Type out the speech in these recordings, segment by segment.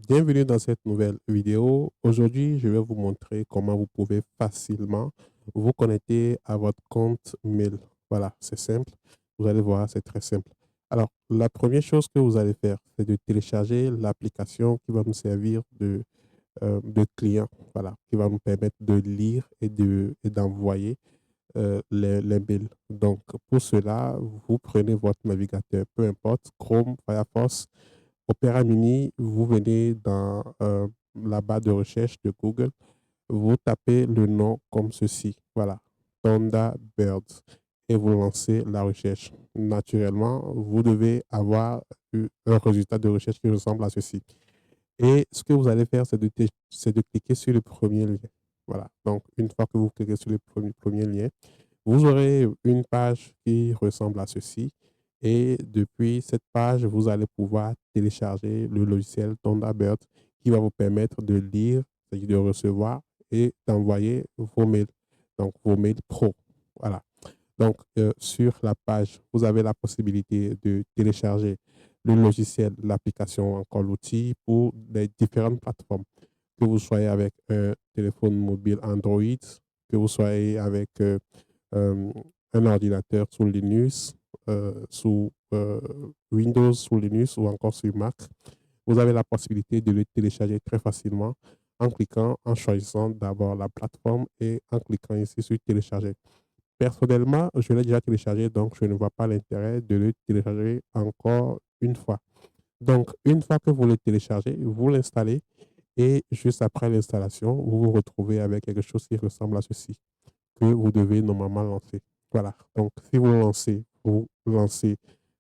Bienvenue dans cette nouvelle vidéo. Aujourd'hui, je vais vous montrer comment vous pouvez facilement vous connecter à votre compte mail. Voilà, c'est simple. Vous allez voir, c'est très simple. Alors, la première chose que vous allez faire, c'est de télécharger l'application qui va nous servir de client, voilà, qui va nous permettre de lire et d'envoyer les mails. Donc, pour cela, vous prenez votre navigateur, peu importe, Chrome, Firefox, Opera Mini, vous venez dans la barre de recherche de Google, vous tapez le nom comme ceci, voilà, Thunderbirds, et vous lancez la recherche. Naturellement, vous devez avoir un résultat de recherche qui ressemble à ceci. Et ce que vous allez faire, c'est de cliquer sur le premier lien. Voilà, donc une fois que vous cliquez sur le premier lien, vous aurez une page qui ressemble à ceci. Et depuis cette page, vous allez pouvoir télécharger le logiciel Thunderbird qui va vous permettre de lire, c'est-à-dire de recevoir et d'envoyer vos mails. Donc, vos mails pro. Voilà. Donc, sur la page, vous avez la possibilité de télécharger le logiciel, l'application, encore l'outil pour les différentes plateformes. Que vous soyez avec un téléphone mobile Android, que vous soyez avec euh, un ordinateur sous Linux, sous Windows, sous Linux ou encore sur Mac, vous avez la possibilité de le télécharger très facilement en choisissant d'abord la plateforme et en cliquant ici sur télécharger. Personnellement, je l'ai déjà téléchargé, donc je ne vois pas l'intérêt de le télécharger encore une fois. Donc, une fois que vous le téléchargez, vous l'installez et juste après l'installation, vous vous retrouvez avec quelque chose qui ressemble à ceci que vous devez normalement lancer. Voilà. Donc, si vous lancez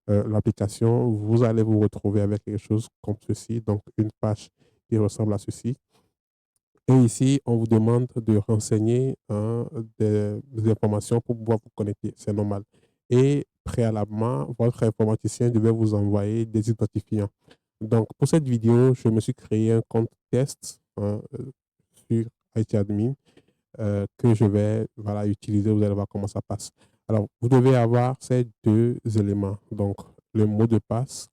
l'application, vous allez vous retrouver avec quelque chose comme ceci. Donc, une page qui ressemble à ceci. Et ici, on vous demande de renseigner des informations pour pouvoir vous connecter. C'est normal. Et préalablement, votre informaticien devait vous envoyer des identifiants. Donc, pour cette vidéo, je me suis créé un compte test sur IT Admin que je vais voilà, utiliser. Vous allez voir comment ça passe. Alors, vous devez avoir ces deux éléments. Donc, le mot de passe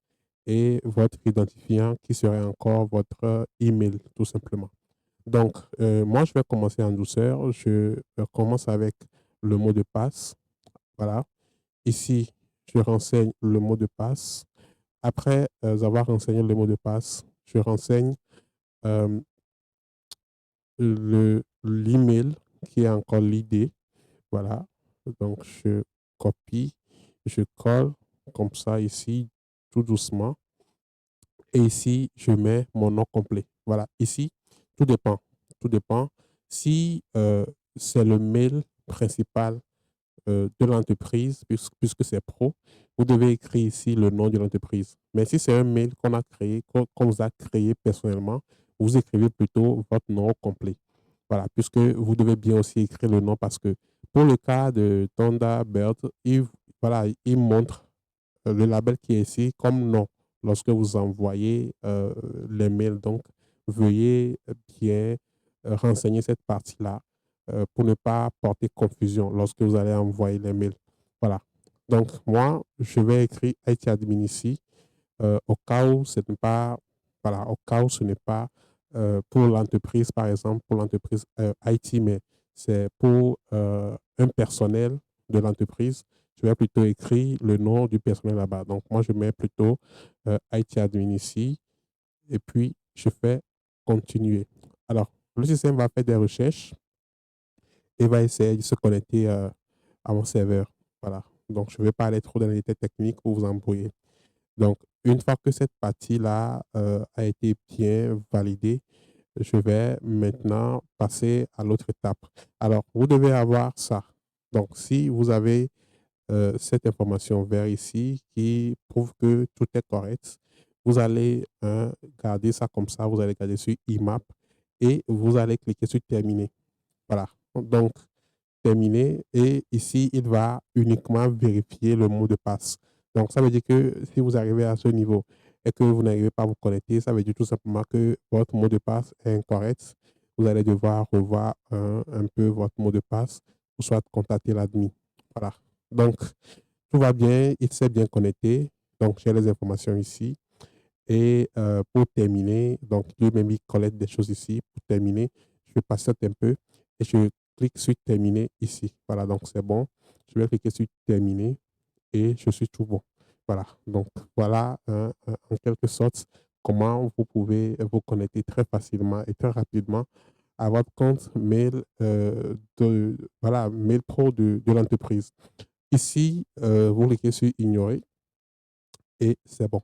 et votre identifiant qui serait encore votre email, tout simplement. Donc, moi, je vais commencer en douceur. Je commence avec le mot de passe. Voilà. Ici, je renseigne le mot de passe. Après avoir renseigné le mot de passe, je renseigne euh, l'email qui est encore l'idée. Voilà. Donc, je copie, je colle comme ça ici, tout doucement. Et ici, je mets mon nom complet. Voilà. Ici, tout dépend. Tout dépend. Si c'est le mail principal de l'entreprise, puisque c'est pro, vous devez écrire ici le nom de l'entreprise. Mais si c'est un mail qu'on a créé, qu'on vous a créé personnellement, vous écrivez plutôt votre nom complet. Voilà, puisque vous devez bien aussi écrire le nom parce que pour le cas de Thunderbird, voilà, il montre le label qui est ici comme nom lorsque vous envoyez les mails. Donc, veuillez bien renseigner cette partie-là pour ne pas porter confusion lorsque vous allez envoyer les mails. Voilà. Donc, moi, je vais écrire IT admin ici au cas où ce n'est pas, voilà, au cas où ce n'est pas pour l'entreprise, par exemple, pour l'entreprise IT, mais c'est pour un personnel de l'entreprise. Je vais plutôt écrire le nom du personnel là-bas. Donc, moi, je mets plutôt IT admin ici et puis je fais continuer. Alors, le système va faire des recherches et va essayer de se connecter à mon serveur. Voilà. Donc, je ne vais pas aller trop dans les détails techniques pour vous embrouiller. Donc, une fois que cette partie-là a été bien validée, je vais maintenant passer à l'autre étape. Alors, vous devez avoir ça. Donc, si vous avez cette information vers ici qui prouve que tout est correct, vous allez garder ça comme ça. Vous allez garder sur IMAP et vous allez cliquer sur terminer. Voilà. Donc, terminé. Et ici, il va uniquement vérifier le mot de passe. Donc, ça veut dire que si vous arrivez à ce niveau et que vous n'arrivez pas à vous connecter, ça veut dire tout simplement que votre mot de passe est incorrect. Vous allez devoir revoir un peu votre mot de passe ou soit contacter l'admin. Voilà. Donc, tout va bien. Il s'est bien connecté. Donc, j'ai les informations ici. Et pour terminer, donc lui-même, il collecte des choses ici. Pour terminer, je patiente un peu et je clique sur terminer ici. Voilà, donc c'est bon. Je vais cliquer sur terminer et je suis tout bon. Voilà, donc voilà en quelque sorte comment vous pouvez vous connecter très facilement et très rapidement à votre compte mail, voilà, mail pro de l'entreprise. Ici, vous cliquez sur ignorer et c'est bon.